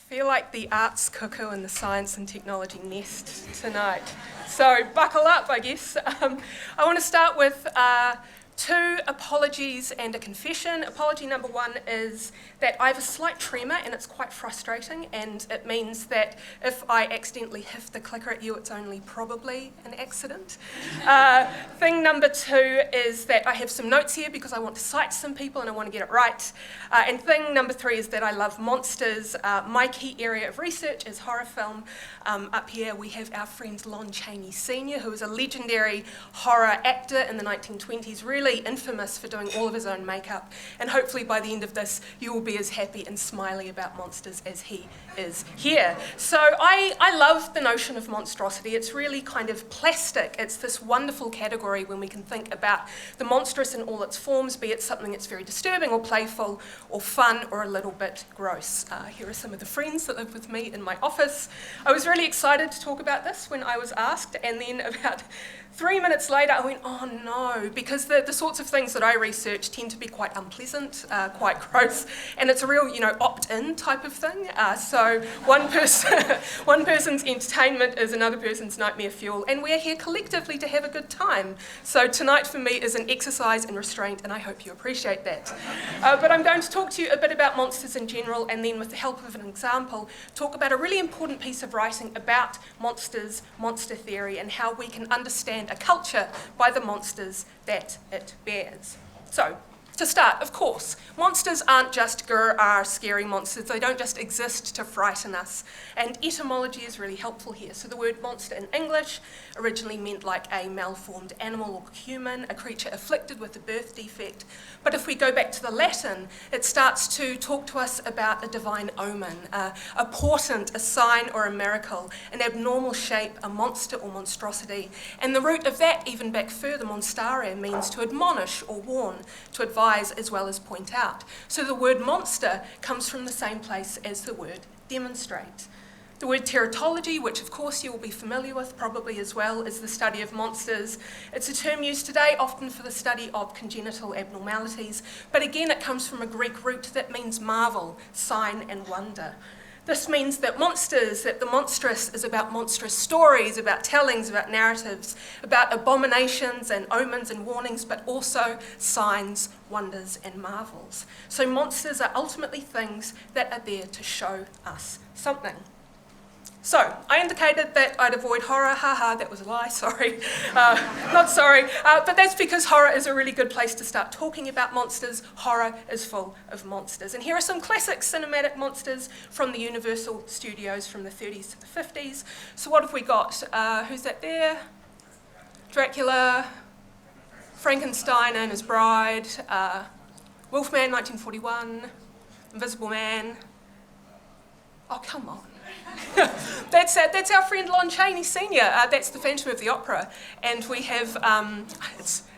feel like the arts cuckoo in the science and technology nest tonight. So buckle up, I guess. I want to start with two apologies and a confession. Apology number one is that I have a slight tremor and it's quite frustrating, and it means that if I accidentally hit the clicker at you, it's only probably an accident. Thing number two is that I have some notes here because I want to cite some people and I want to get it right. And thing number three is that I love monsters. My key area of research is horror film. Up here we have our friend Lon Chaney Sr., who was a legendary horror actor in the 1920s, really infamous for doing all of his own makeup, and hopefully by the end of this you will be as happy and smiley about monsters as he is here. So I love the notion of monstrosity. It's really kind of plastic. It's this wonderful category when we can think about the monstrous in all its forms, be it something that's very disturbing or playful or fun or a little bit gross. Here are some of the friends that live with me in my office. I was really excited to talk about this when I was asked, and then about 3 minutes later I went, oh no, because the sorts of things that I research tend to be quite unpleasant, quite gross, and it's a real, opt-in type of thing. So one person's entertainment is another person's nightmare fuel, and we're here collectively to have a good time. So tonight for me is an exercise in restraint, and I hope you appreciate that. But I'm going to talk to you a bit about monsters in general, and then with the help of an example, talk about a really important piece of writing about monsters, monster theory, and how we can understand a culture by the monsters that it bears. So, to start, of course, monsters aren't just scary monsters. They don't just exist to frighten us. And etymology is really helpful here. So the word monster in English originally meant like a malformed animal or human, a creature afflicted with a birth defect. But if we go back to the Latin, it starts to talk to us about a divine omen, a portent, a sign or a miracle, an abnormal shape, a monster or monstrosity. And the root of that, even back further, monstare, means to admonish or warn, to advise as well as point out. So the word monster comes from the same place as the word demonstrate. The word teratology, which of course you will be familiar with probably as well, is the study of monsters. It's a term used today often for the study of congenital abnormalities, but again it comes from a Greek root that means marvel, sign and wonder. This means that the monstrous is about monstrous stories, about tellings, about narratives, about abominations and omens and warnings, but also signs, wonders and marvels. So monsters are ultimately things that are there to show us something. So, I indicated that I'd avoid horror. Haha, that was a lie, sorry. Not sorry. But that's because horror is a really good place to start talking about monsters. Horror is full of monsters. And here are some classic cinematic monsters from the Universal Studios from the 30s to the 50s. So what have we got? Who's that there? Dracula, Frankenstein and his bride, Wolfman, 1941, Invisible Man. Oh, come on. That's our friend Lon Chaney Sr. That's the Phantom of the Opera, and we have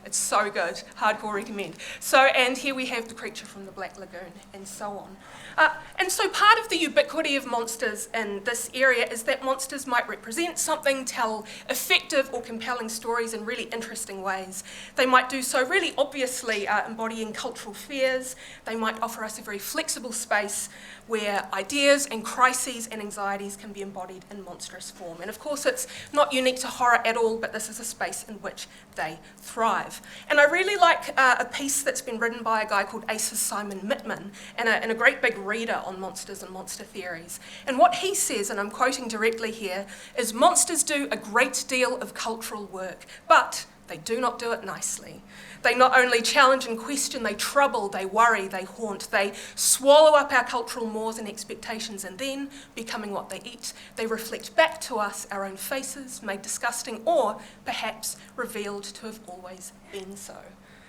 it's so good, hardcore recommend. So, and here we have the creature from the Black Lagoon, and so on. And so part of the ubiquity of monsters in this area is that monsters might represent something, tell effective or compelling stories in really interesting ways. They might do so really obviously embodying cultural fears. They might offer us a very flexible space where ideas and crises and anxieties can be embodied in monstrous form. And of course it's not unique to horror at all, but this is a space in which they thrive. And I really like a piece that's been written by a guy called Aces Simon Mittman, and a great big reader on monsters and monster theories. And what he says, and I'm quoting directly here, is monsters do a great deal of cultural work, but they do not do it nicely. They not only challenge and question, they trouble, they worry, they haunt, they swallow up our cultural mores and expectations, and then, becoming what they eat, they reflect back to us our own faces, made disgusting or perhaps revealed to have always been so.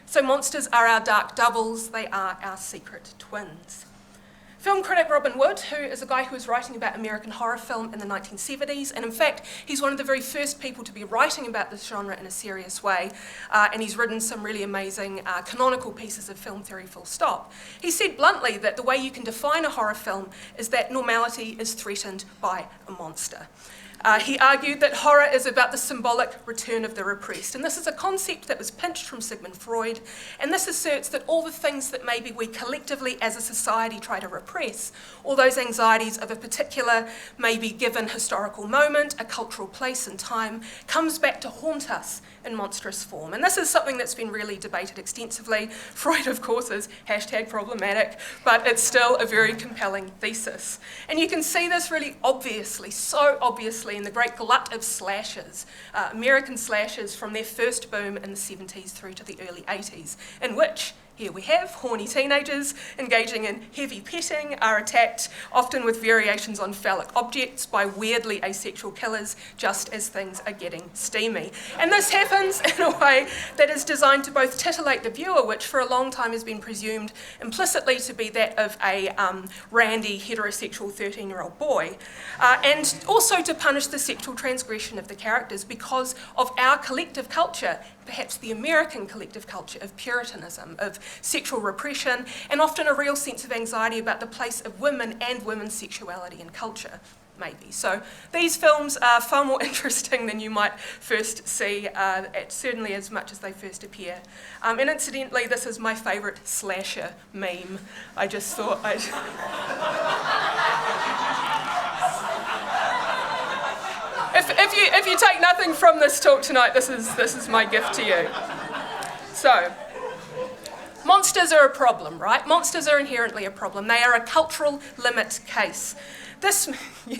So monsters are our dark doubles, they are our secret twins. Film critic Robin Wood, who is a guy who was writing about American horror film in the 1970s, and in fact, he's one of the very first people to be writing about this genre in a serious way, and he's written some really amazing canonical pieces of film theory full stop. He said bluntly that the way you can define a horror film is that normality is threatened by a monster. He argued that horror is about the symbolic return of the repressed. And this is a concept that was pinched from Sigmund Freud. And this asserts that all the things that maybe we collectively as a society try to repress, all those anxieties of a particular, maybe given historical moment, a cultural place and time, comes back to haunt us in monstrous form. And this is something that's been really debated extensively. Freud, of course, is #problematic, but it's still a very compelling thesis. And you can see this really obviously, so obviously, in the great glut of slashers, American slashers from their first boom in the 70s through to the early 80s, in which here we have horny teenagers engaging in heavy petting, are attacked, often with variations on phallic objects, by weirdly asexual killers, just as things are getting steamy. And this happens in a way that is designed to both titillate the viewer, which for a long time has been presumed implicitly to be that of a randy, heterosexual 13-year-old boy, and also to punish the sexual transgression of the characters because of our collective culture, perhaps the American collective culture of Puritanism, of sexual repression, and often a real sense of anxiety about the place of women and women's sexuality in culture, maybe. So these films are far more interesting than you might first see, certainly as much as they first appear. And incidentally, this is my favourite slasher meme. I just thought I'd... If you take nothing from this talk tonight, this is my gift to you. So, monsters are a problem, right? Monsters are inherently a problem. They are a cultural limit case.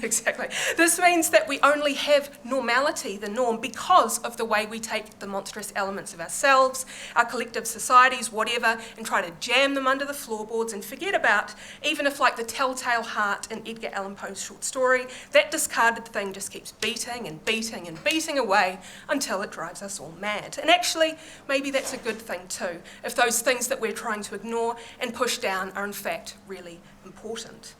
Exactly. This means that we only have normality, the norm, because of the way we take the monstrous elements of ourselves, our collective societies, whatever, and try to jam them under the floorboards and forget about, even if like the telltale heart in Edgar Allan Poe's short story, that discarded thing just keeps beating and beating and beating away until it drives us all mad. And actually, maybe that's a good thing too, if those things that we're trying to ignore and push down are in fact really important.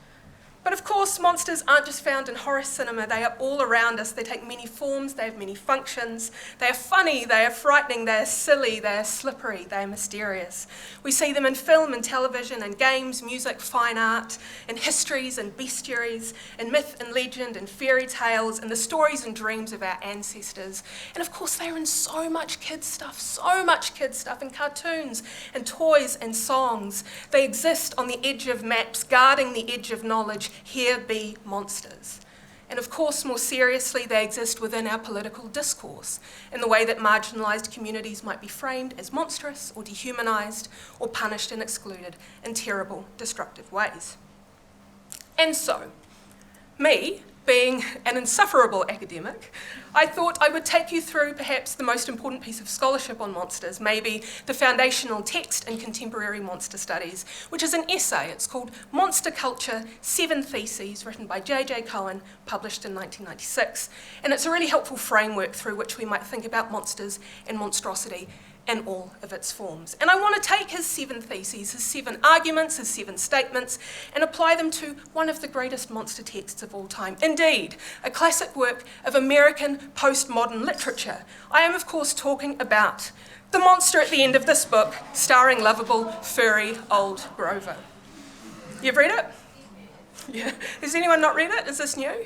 But of course, monsters aren't just found in horror cinema, they are all around us. They take many forms, they have many functions. They are funny, they are frightening, they are silly, they are slippery, they are mysterious. We see them in film and television and games, music, fine art, in histories and bestiaries, in myth and legend and fairy tales, and the stories and dreams of our ancestors. And of course, they are in so much kids' stuff in cartoons and toys and songs. They exist on the edge of maps, guarding the edge of knowledge. Here be monsters. And of course, more seriously, they exist within our political discourse in the way that marginalised communities might be framed as monstrous or dehumanised or punished and excluded in terrible, destructive ways. And so, me, being an insufferable academic, I thought I would take you through perhaps the most important piece of scholarship on monsters, maybe the foundational text in contemporary monster studies, which is an essay. It's called Monster Culture, 7 Theses, written by J.J. Cohen, published in 1996. And it's a really helpful framework through which we might think about monsters and monstrosity in all of its forms. And I want to take his 7 theses, his 7 arguments, his 7 statements, and apply them to one of the greatest monster texts of all time. Indeed, a classic work of American postmodern literature. I am, of course, talking about the monster at the end of this book, starring lovable, furry, old Grover. You've read it? Yeah. Has anyone not read it? Is this new?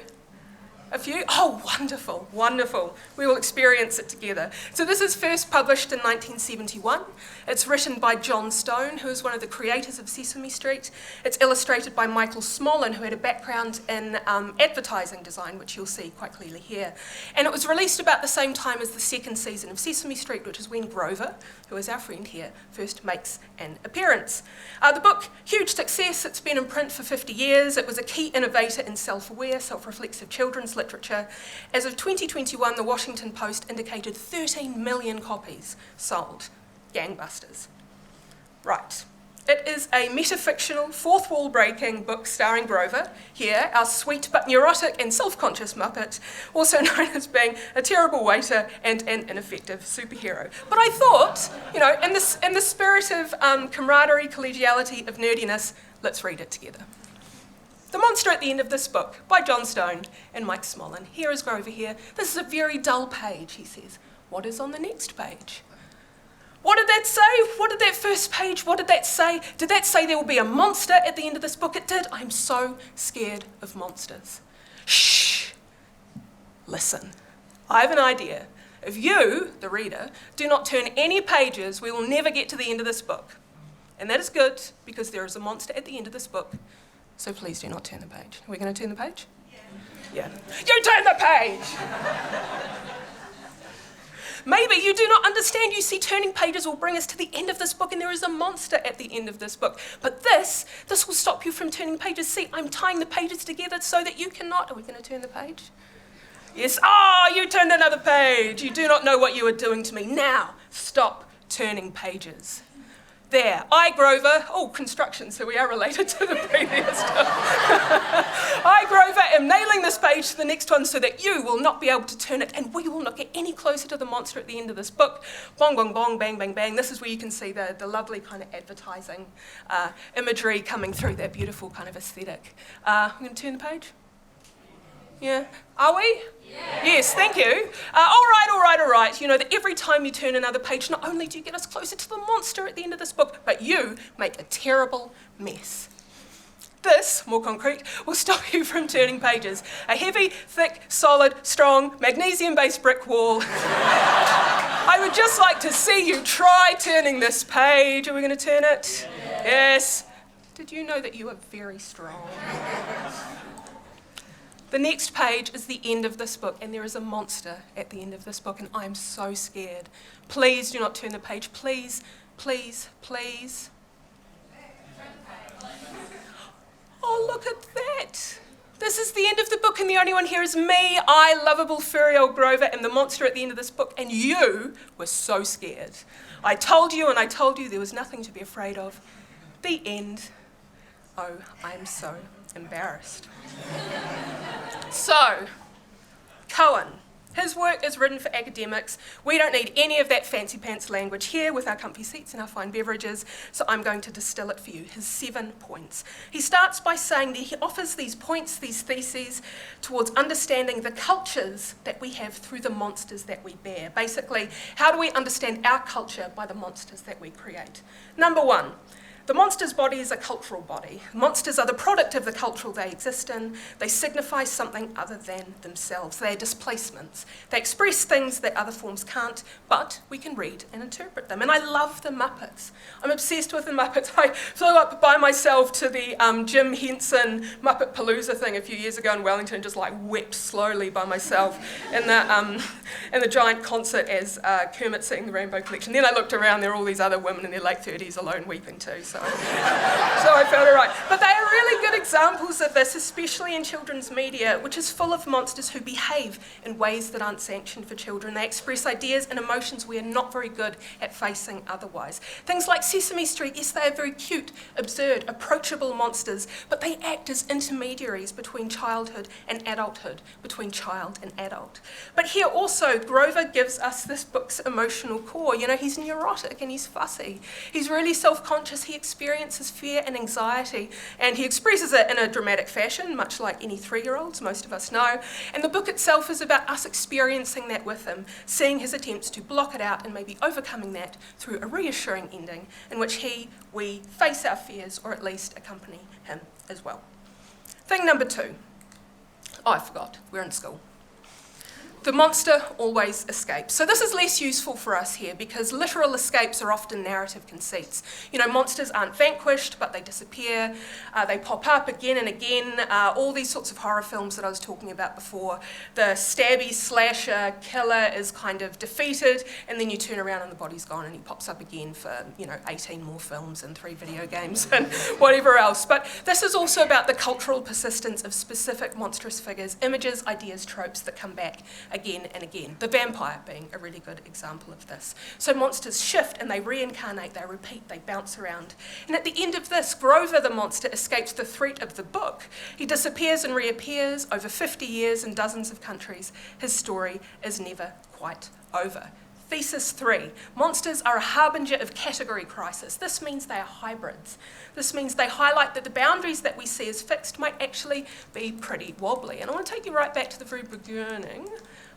A few? Oh, wonderful, wonderful. We will experience it together. So this is first published in 1971. It's written by John Stone, who is one of the creators of Sesame Street. It's illustrated by Michael Smolin, who had a background in advertising design, which you'll see quite clearly here. And it was released about the same time as the second season of Sesame Street, which is when Grover, who is our friend here, first makes an appearance. The book, huge success. It's been in print for 50 years. It was a key innovator in self-aware, self-reflexive children's literature. As of 2021, the Washington Post indicated 13 million copies sold. Gangbusters. Right. It is a metafictional, fourth wall breaking book starring Grover, here, our sweet but neurotic and self-conscious Muppet, also known as being a terrible waiter and an ineffective superhero. But I thought, in the spirit of camaraderie, collegiality, of nerdiness, let's read it together. The Monster at the End of This Book, by John Stone and Mike Smolin. Here is Grover here. This is a very dull page, he says. What is on the next page? What did that say? What did that first page, what did that say? Did that say there will be a monster at the end of this book? It did. I'm so scared of monsters. Shh. listen. I have an idea. If you, the reader, do not turn any pages, we will never get to the end of this book. And that is good, because there is a monster at the end of this book. So please do not turn the page. Are we going to turn the page? Yeah. You turn the page! Maybe you do not understand. You see, turning pages will bring us to the end of this book, and there is a monster at the end of this book. But this will stop you from turning pages. See, I'm tying the pages together so that you cannot. Are we going to turn the page? Yes. Oh, you turned another page. You do not know what you are doing to me. Now, stop turning pages. There, I, Grover, construction, so we are related to the previous one. I, Grover, am nailing this page to the next one so that you will not be able to turn it, and we will not get any closer to the monster at the end of this book. Bong, bong, bong, bang, bang, bang. This is where you can see the lovely kind of advertising imagery coming through, that beautiful kind of aesthetic. I'm going to turn the page. Yeah. Are we? Yeah. Yes, thank you. All right. You know that every time you turn another page, not only do you get us closer to the monster at the end of this book, but you make a terrible mess. This, more concrete, will stop you from turning pages. A heavy, thick, solid, strong, magnesium-based brick wall. I would just like to see you try turning this page. Are we going to turn it? Yeah. Yes. Did you know that you are very strong? The next page is the end of this book, and there is a monster at the end of this book, and I'm so scared. Please do not turn the page. Please, please, please. Oh, look at that. This is the end of the book, and the only one here is me, I, lovable furry old Grover, and the monster at the end of this book, and you were so scared. I told you, and I told you there was nothing to be afraid of. The end. Oh, I'm so embarrassed. So, Cohen. His work is written for academics. We don't need any of that fancy pants language here with our comfy seats and our fine beverages, so I'm going to distill it for you, his 7 points. He starts by saying that he offers these points, these theses, towards understanding the cultures that we have through the monsters that we bear. Basically, how do we understand our culture by the monsters that we create? Number 1. The monster's body is a cultural body. Monsters are the product of the culture they exist in. They signify something other than themselves. They are displacements. They express things that other forms can't, but we can read and interpret them. And I love the Muppets. I'm obsessed with the Muppets. I flew up by myself to the Jim Henson Muppet Palooza thing a few years ago in Wellington, and just like wept slowly by myself in the giant concert as Kermit sang the Rainbow Collection. Then I looked around, there were all these other women in their late 30s alone weeping too. So I felt it right. But they are really good examples of this, especially in children's media, which is full of monsters who behave in ways that aren't sanctioned for children. They express ideas and emotions we are not very good at facing otherwise. Things like Sesame Street, yes, they are very cute, absurd, approachable monsters, but they act as intermediaries between childhood and adulthood, between child and adult. But here also, Grover gives us this book's emotional core. You know, he's neurotic and he's fussy. He's really self-conscious. He experiences fear and anxiety, and he expresses it in a dramatic fashion, much like any 3-year-olds most of us know. And the book itself is about us experiencing that with him, seeing his attempts to block it out and maybe overcoming that through a reassuring ending in which we face our fears, or at least accompany him as well. Thing number 2. Oh, I forgot. We're in school. The monster always escapes. So this is less useful for us here because literal escapes are often narrative conceits. You know, monsters aren't vanquished, but they disappear. They pop up again and again. All these sorts of horror films that I was talking about before. The stabby slasher killer is kind of defeated, and then you turn around and the body's gone and he pops up again for, 18 more films and 3 video games and whatever else. But this is also about the cultural persistence of specific monstrous figures, images, ideas, tropes that come back again and again. The vampire being a really good example of this. So monsters shift and they reincarnate, they repeat, they bounce around. And at the end of this, Grover the monster escapes the threat of the book. He disappears and reappears over 50 years in dozens of countries. His story is never quite over. Thesis 3, monsters are a harbinger of category crisis. This means they are hybrids. This means they highlight that the boundaries that we see as fixed might actually be pretty wobbly. And I want to take you right back to the very beginning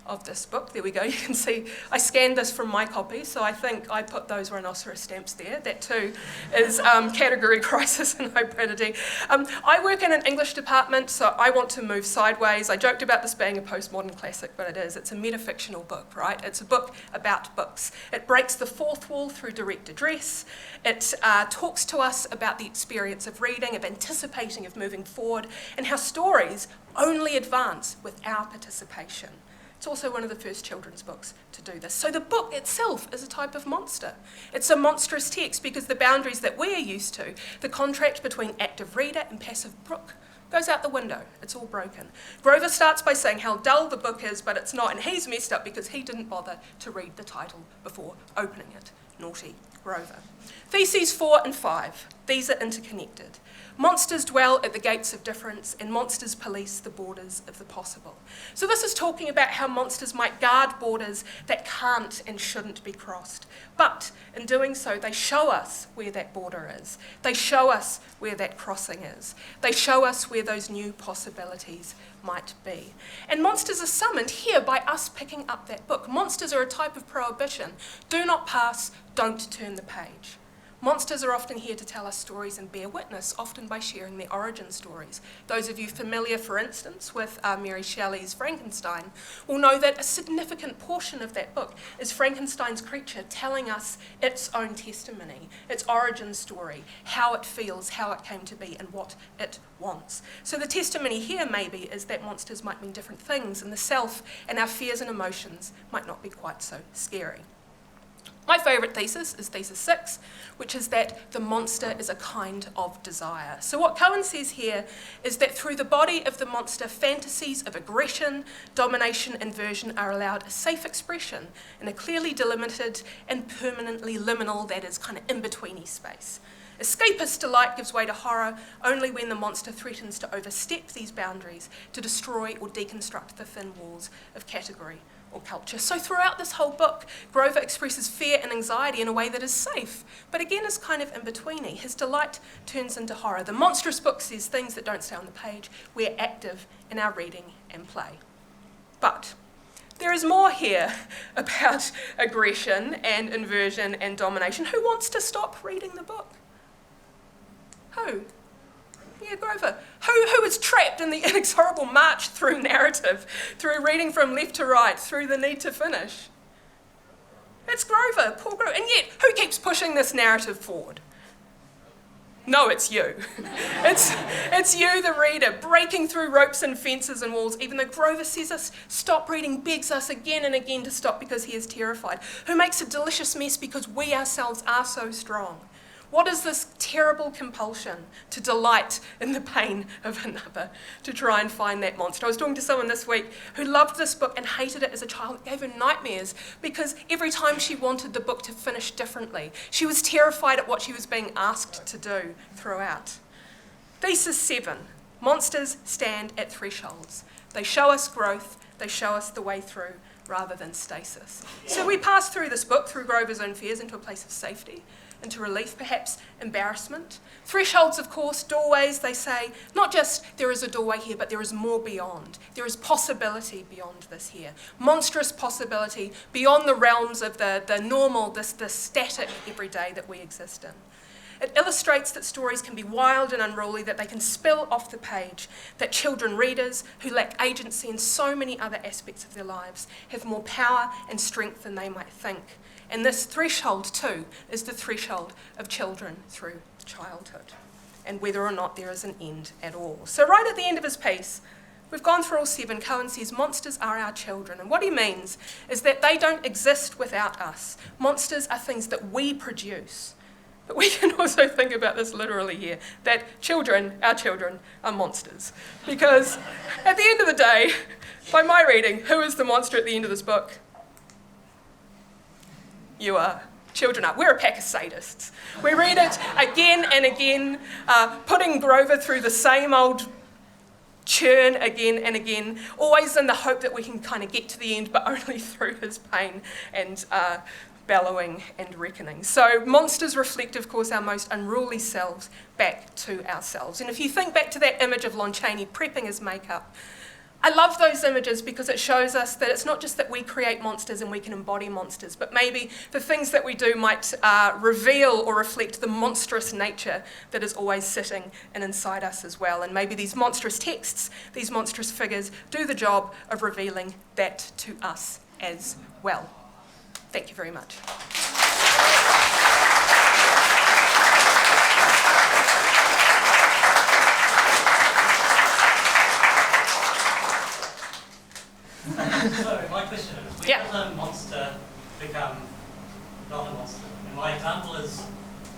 of this book. There we go, you can see I scanned this from my copy, so I think I put those rhinoceros stamps there. That too is category crisis and hybridity. I work in an English department, so I want to move sideways. I joked about this being a postmodern classic, but it is. It's a metafictional book, right? It's a book about books. It breaks the fourth wall through direct address. It talks to us about the experience of reading, of anticipating, of moving forward, and how stories only advance with our participation. It's also one of the first children's books to do this. So the book itself is a type of monster. It's a monstrous text because the boundaries that we're used to, the contract between active reader and passive book, goes out the window. It's all broken. Grover starts by saying how dull the book is, but it's not, and he's messed up because he didn't bother to read the title before opening it. Naughty Grover. Theses 4 and 5. These are interconnected. Monsters dwell at the gates of difference, and monsters police the borders of the possible. So this is talking about how monsters might guard borders that can't and shouldn't be crossed. But in doing so, they show us where that border is. They show us where that crossing is. They show us where those new possibilities might be. And monsters are summoned here by us picking up that book. Monsters are a type of prohibition. Do not pass, don't turn the page. Monsters are often here to tell us stories and bear witness, often by sharing their origin stories. Those of you familiar, for instance, with Mary Shelley's Frankenstein will know that a significant portion of that book is Frankenstein's creature telling us its own testimony, its origin story, how it feels, how it came to be, and what it wants. So the testimony here maybe is that monsters might mean different things, and the self and our fears and emotions might not be quite so scary. My favourite thesis is thesis 6, which is that the monster is a kind of desire. So what Cohen says here is that through the body of the monster, fantasies of aggression, domination, inversion are allowed a safe expression in a clearly delimited and permanently liminal, that is, kind of in-betweeny space. Escapist delight gives way to horror only when the monster threatens to overstep these boundaries, to destroy or deconstruct the thin walls of category or culture. So throughout this whole book, Grover expresses fear and anxiety in a way that is safe, but again is kind of in-betweeny. His delight turns into horror. The monstrous book says things that don't stay on the page. We're active in our reading and play. But there is more here about aggression and inversion and domination. Who wants to stop reading the book? Who? Yeah, Grover. Who is trapped in the inexorable march through narrative, through reading from left to right, through the need to finish? It's Grover, poor Grover. And yet, who keeps pushing this narrative forward? No, it's you. It's you, the reader, breaking through ropes and fences and walls, even though Grover says us stop reading, begs us again and again to stop because he is terrified. Who makes a delicious mess because we ourselves are so strong? What is this terrible compulsion to delight in the pain of another, to try and find that monster? I was talking to someone this week who loved this book and hated it as a child. It gave her nightmares because every time she wanted the book to finish differently, she was terrified at what she was being asked to do throughout. Thesis 7. Monsters stand at thresholds. They show us growth. They show us the way through rather than stasis. So we pass through this book, through Grover's own fears, into a place of safety, into relief, perhaps embarrassment. Thresholds, of course, doorways, they say, not just there is a doorway here, but there is more beyond. There is possibility beyond this here. Monstrous possibility beyond the realms of the normal, the static everyday that we exist in. It illustrates that stories can be wild and unruly, that they can spill off the page, that children readers who lack agency in so many other aspects of their lives have more power and strength than they might think. And this threshold, too, is the threshold of children through childhood, and whether or not there is an end at all. So right at the end of his piece, we've gone through all 7. Cohen says monsters are our children, and what he means is that they don't exist without us. Monsters are things that we produce. But we can also think about this literally here, that children, our children, are monsters. Because at the end of the day, by my reading, who is the monster at the end of this book? You are. Children are. We're a pack of sadists. We read it again and again, putting Grover through the same old churn again and again, always in the hope that we can kind of get to the end, but only through his pain and bellowing and reckoning. So monsters reflect, of course, our most unruly selves back to ourselves. And if you think back to that image of Lon Chaney prepping his makeup, I love those images because it shows us that it's not just that we create monsters and we can embody monsters, but maybe the things that we do might reveal or reflect the monstrous nature that is always sitting inside us as well. And maybe these monstrous texts, these monstrous figures, do the job of revealing that to us as well. Thank you very much. So my question is, when does a monster become not a monster? And my example is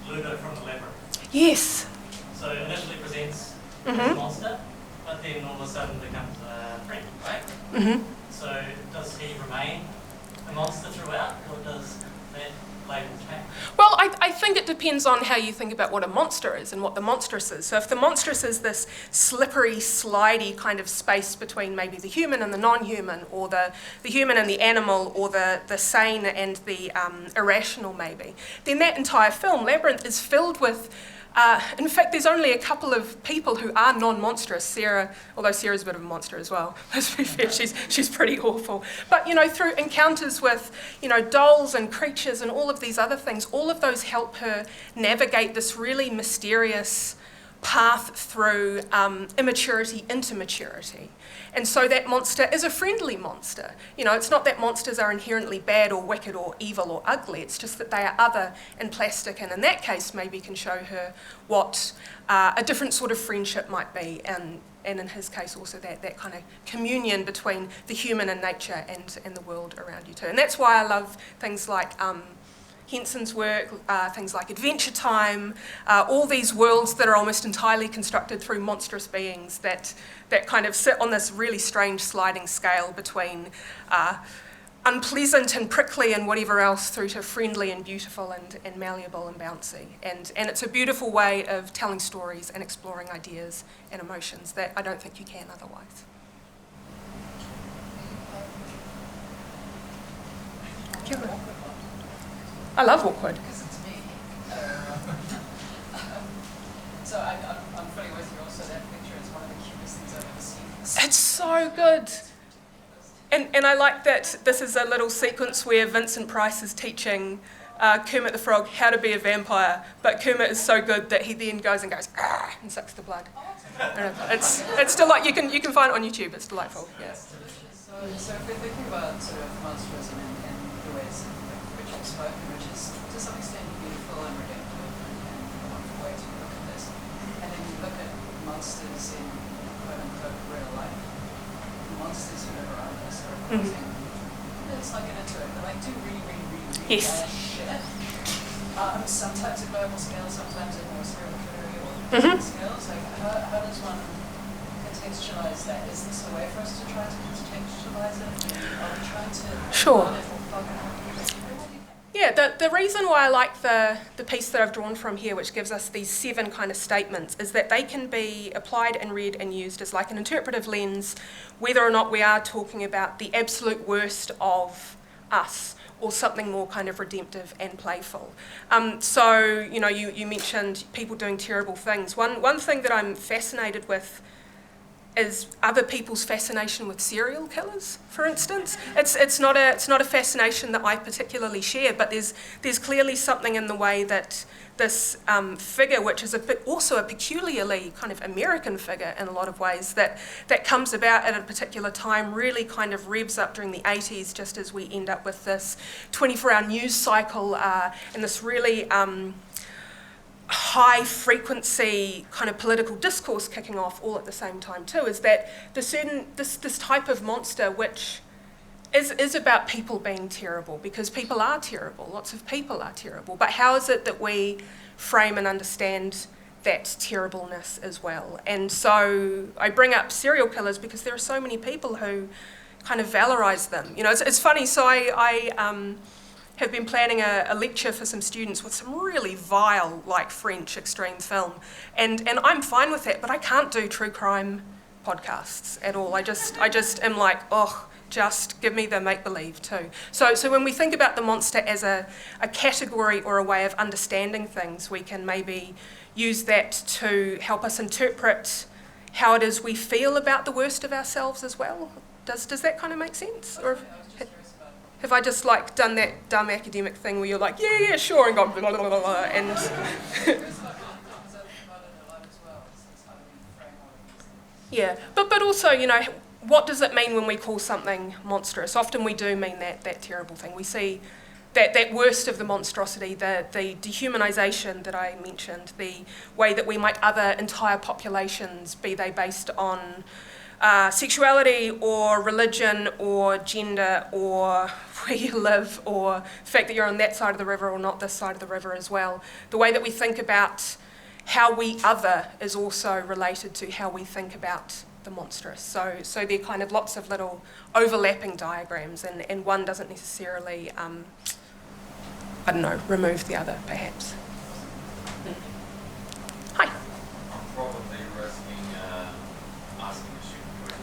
Ludo from the Labyrinth. Yes. So it initially presents as a monster, but then all of a sudden becomes a friend, right? So does he remain a monster throughout, or does that label change? Well, I think it depends on how you think about what a monster is and what the monstrous is. So if the monstrous is this slippery, slidey kind of space between maybe the human and the non-human, or the human and the animal, or the sane and the irrational maybe, then that entire film, Labyrinth, is filled with in fact, there's only a couple of people who are non-monstrous. Sarah, although Sarah's a bit of a monster as well, let's be fair, she's pretty awful. But, through encounters with, dolls and creatures and all of these other things, all of those help her navigate this really mysterious path through immaturity into maturity. And so that monster is a friendly monster. It's not that monsters are inherently bad or wicked or evil or ugly, it's just that they are other and plastic, and in that case maybe can show her what a different sort of friendship might be, and in his case also that kind of communion between the human and nature and the world around you too. And that's why I love things like Henson's work, things like Adventure Time, all these worlds that are almost entirely constructed through monstrous beings that kind of sit on this really strange sliding scale between unpleasant and prickly and whatever else through to friendly and beautiful and malleable and bouncy. And it's a beautiful way of telling stories and exploring ideas and emotions that I don't think you can otherwise. Kira. I love awkward. Because it's me. So I'm fully with you also. That picture is one of the cutest things I've ever seen. It's so good. And I like that this is a little sequence where Vincent Price is teaching Kermit the Frog how to be a vampire, but Kermit is so good that he then goes and and sucks the blood. It's delightful. You can find it on YouTube. It's delightful. Yeah. So if we're thinking about sort of monsterism and the ways which you've spoken, which is to some extent beautiful and redemptive and a wonderful way to look at this, and then you look at monsters in quote unquote real life, the monsters who live around us are opposing. Let's not get into it, but do really bad shit. Some types of global scale, sometimes at more serial killer or scales. How does one contextualize that? Is this a way for us to try to contextualize it? Are we trying to Sure. Yeah, the reason why I like the piece that I've drawn from here, which gives us these 7 kind of statements, is that they can be applied and read and used as like an interpretive lens, whether or not we are talking about the absolute worst of us or something more kind of redemptive and playful. So, you mentioned people doing terrible things. One thing that I'm fascinated with is other people's fascination with serial killers, for instance. It's not a fascination that I particularly share, but there's clearly something in the way that this figure, which is also a peculiarly kind of American figure in a lot of ways, that comes about at a particular time, really kind of revs up during the 80s, just as we end up with this 24-hour news cycle and this really high frequency kind of political discourse kicking off all at the same time too, is that this type of monster which is about people being terrible, because people are terrible, lots of people are terrible, but how is it that we frame and understand that terribleness as well? And so I bring up serial killers because there are so many people who kind of valorize them. It's funny, so I have been planning a lecture for some students with some really vile, French extreme film. And I'm fine with that, but I can't do true crime podcasts at all. I just am like, just give me the make-believe too. So when we think about the monster as a category or a way of understanding things, we can maybe use that to help us interpret how it is we feel about the worst of ourselves as well. Does that kind of make sense? Or have I just like done that dumb academic thing where you're like, yeah, sure, and gone blah, blah, blah, blah, and yeah, but also, you know, what does it mean when we call something monstrous? Often we do mean that terrible thing. We see that worst of the monstrosity, the dehumanisation that I mentioned, the way that we might other entire populations, be they based on sexuality or religion or gender or where you live or the fact that you're on that side of the river or not this side of the river as well. The way that we think about how we other is also related to how we think about the monstrous. So there are kind of lots of little overlapping diagrams, and one doesn't necessarily, I don't know, remove the other, perhaps. Hi. I'm probably risking asking a stupid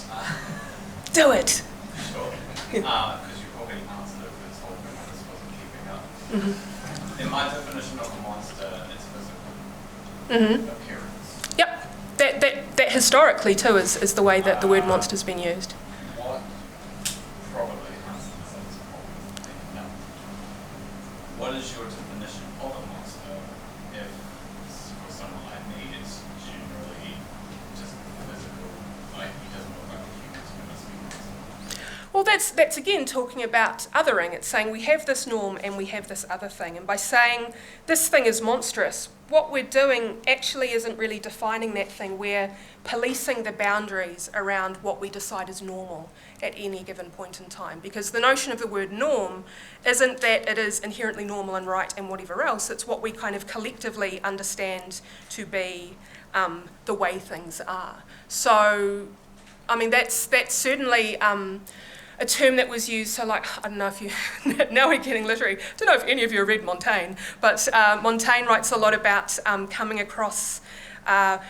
question. Do it. Sure. Because you probably answered it with this whole thing, I just wasn't keeping up. Mm-hmm. In my definition of a monster, it's physical appearance. Yep. That historically too is the way that the word monster's been used. What probably answers this problem. No. What is your definition of a monster if for someone like me it's generally just physical, like he doesn't look like a human, so he must be a monster? Well, that's again talking about othering. It's saying we have this norm and we have this other thing. And by saying this thing is monstrous, what we're doing actually isn't really defining that thing. We're policing the boundaries around what we decide is normal at any given point in time. Because the notion of the word norm isn't that it is inherently normal and right and whatever else. It's what we kind of collectively understand to be the way things are. So, I mean, that's certainly a term that was used, so like, I don't know if you, now we're getting literary, I don't know if any of you have read Montaigne, but Montaigne writes a lot about coming across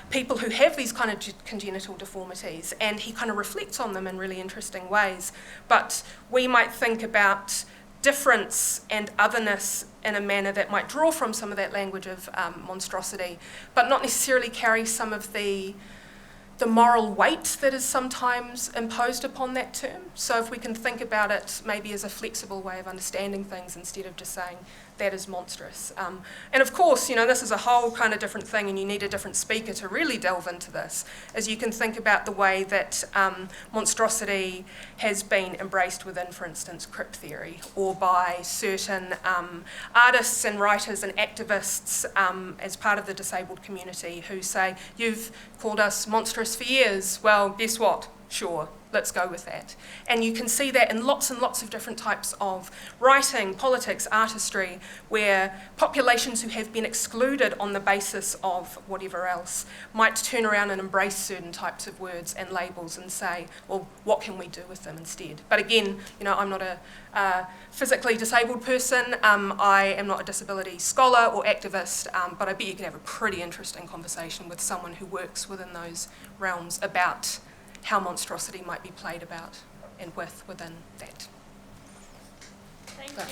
people who have these kind of congenital deformities, and he kind of reflects on them in really interesting ways. But we might think about difference and otherness in a manner that might draw from some of that language of monstrosity, but not necessarily carry some of the moral weight that is sometimes imposed upon that term. So if we can think about it maybe as a flexible way of understanding things instead of just saying that is monstrous. And of course, you know, this is a whole kind of different thing, and you need a different speaker to really delve into this, as you can think about the way that monstrosity has been embraced within, for instance, crypt theory, or by certain artists and writers and activists as part of the disabled community who say, you've called us monstrous for years. Well, guess what? Sure, let's go with that. And you can see that in lots and lots of different types of writing, politics, artistry, where populations who have been excluded on the basis of whatever else might turn around and embrace certain types of words and labels and say, well, what can we do with them instead? But again, you know, I'm not a physically disabled person. I am not a disability scholar or activist, but I bet you can have a pretty interesting conversation with someone who works within those realms about how monstrosity might be played about and within that. Thank you.